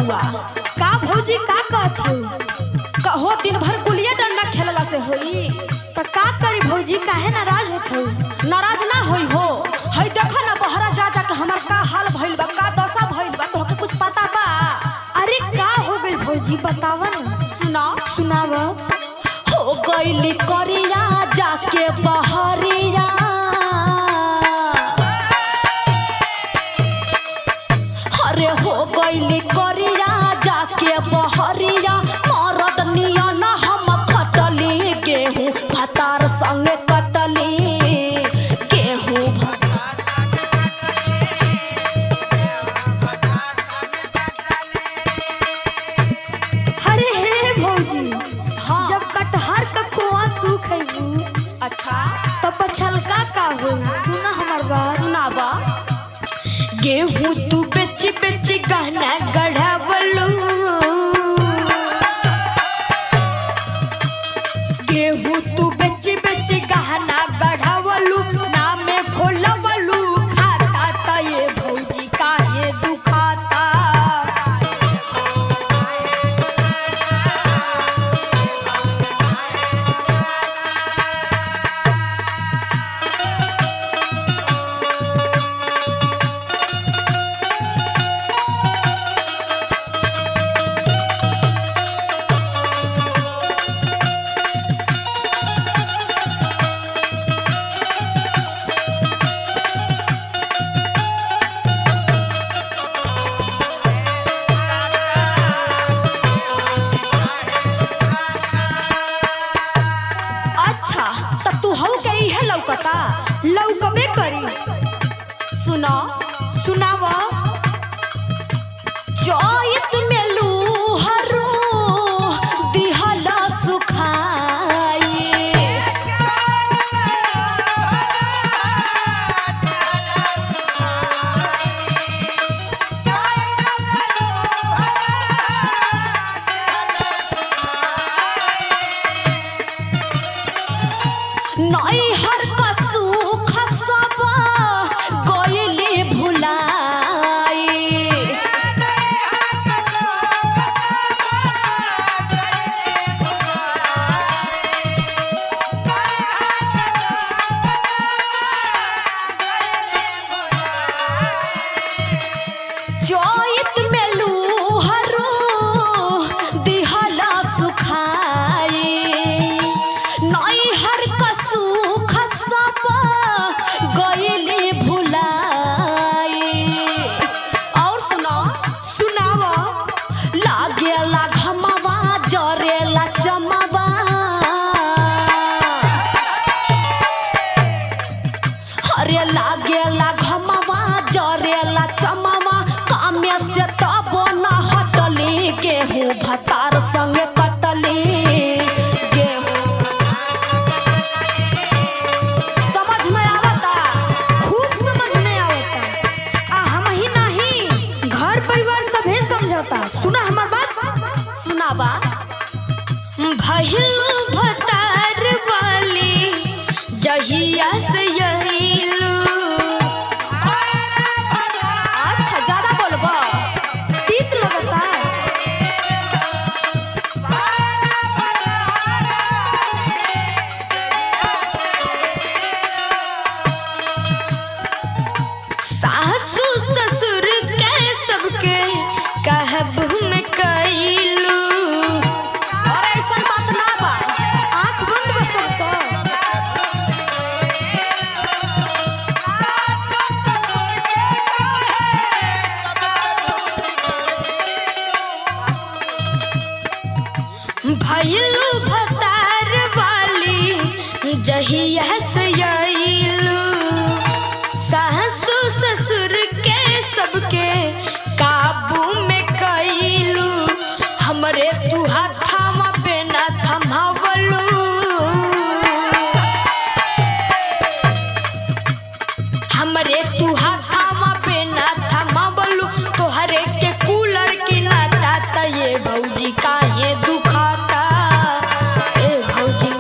बबुआ। का भौजी का कहत हो? कहो दिन भर गुलिया डंडा खेलला से होई तो का करी भौजी, काहे नाराज होत हो? नाराज ना होई हो। हई देखो ना बहरा जा जा के हमर का हाल भइल बा, का दशा भइल बा, तोहके कुछ पता बा? अरे का हो गइल भौजी, बतावा ना। सुना सुनाव। हो गइल करिया जाके बहरिया, अरे हो गइल करिया जाके बहरिया, मरद नियन हम खटली गेहूं भतार संगे कटली गेहूं अरे हे भौजी, हाँ। जब कटहर का खोआ तू खइबू अच्छा तो पछलका का हो? सुना हमार बात। सुनाबा। गेहूं तू बेची बेची गहना गढ़ावलू, गेहूं तू बेची बेची गहना गढ़ावलू, नामे खोलवलू खाता त ये भौजी काहे दुखाता? अच्छा तब तू हऊ के इहे लौकता। लौकबे करी। सुनो सुनाव। चैत में लूहरू दिहला सुखाई, नैहर का सुख सब गइले भुलाई, चैत में लूहरू दिहला सुखाई, नैहर का सुख सब गइले भुलाई। और सुनो सुनाव। लागेला घमवा जरेला चमवा, अरे लागेला घमवा जरेला चमवा, कामे से तब ना हटली गेहूं भतार संगे कटली गेहूं। समझ में आवता? खूब समझ में आवता। हम ही नहीं, घर परिवार सभे समझौता। सुना हमार बात। सुनाबा। भइलू भतार वाली जहिया से यहिलू, अच्छा ज्यादा बोलबा। तीत लगता। सासू ससुर के सबके कहब में कइलू, और ऐसा बात ना बा। आँख बंद बा सबका। भइलू भतार वाली जहिया से यइलू, सासू ससुर के सबके काबू में कइलू, हमरे तू हाथावा पे ना थमावलू, हमरे तू हाथावा पे ना थमावलू, तोहरे के कूलर की नाता त ये भौजी काहे दुखाता? ए भौजी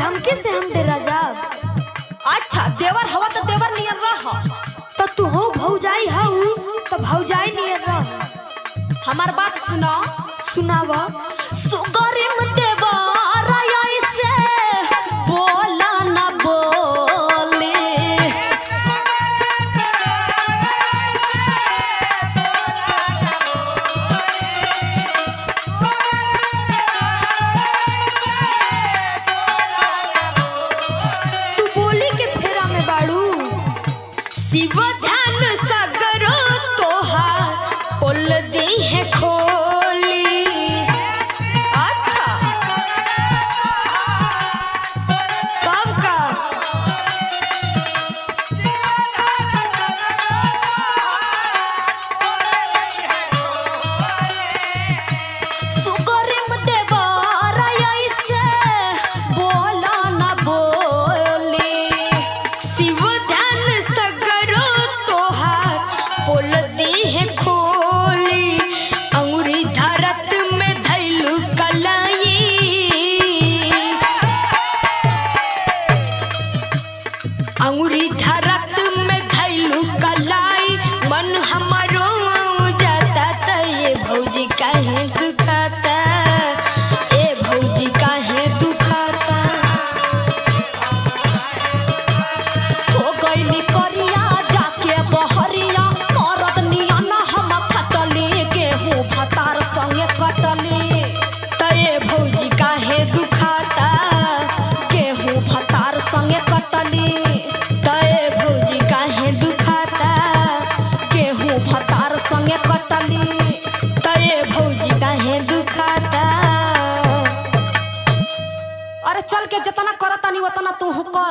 धमकी से हम डरा जाब। अच्छा देवर हवा तो देवर नियन रह। तो तू हो भौजाई हऊ तो भौजाई नियर रह। हमार बात सुना। सुनावा। सुगरिम देवर ऐसे बोला ना बोले। तू बोली के फेरा में बाड़ू। शिव ध्यान सगरो तोहार बोल दी है खोली। अच्छा कब का सुगरिम देवर ऐसे बोला ना बोले। शिव ध्यान सगरो तोहार बोल दी है खोली। अंगुरी धरत में धैलू कलाई। अंगुरी धरत में धैलू कलाई। मन हमारो जाता त ये भौजी काहे दुखाता। ए भौजी काहे दुखाता। हो गईली करिया जाके बहरिया मरद नियन हम खटली। गेहूं भतार संगे कटली। त ये भौजी काहे दुखाता। गेहूं भतार संगे कटली। त ये भौजी काहे दुखाता। गेहूं भतार संगे कटली। त ये भौजी काहे दुखाता। अरे चल के जितना करतानी उतना तू कर।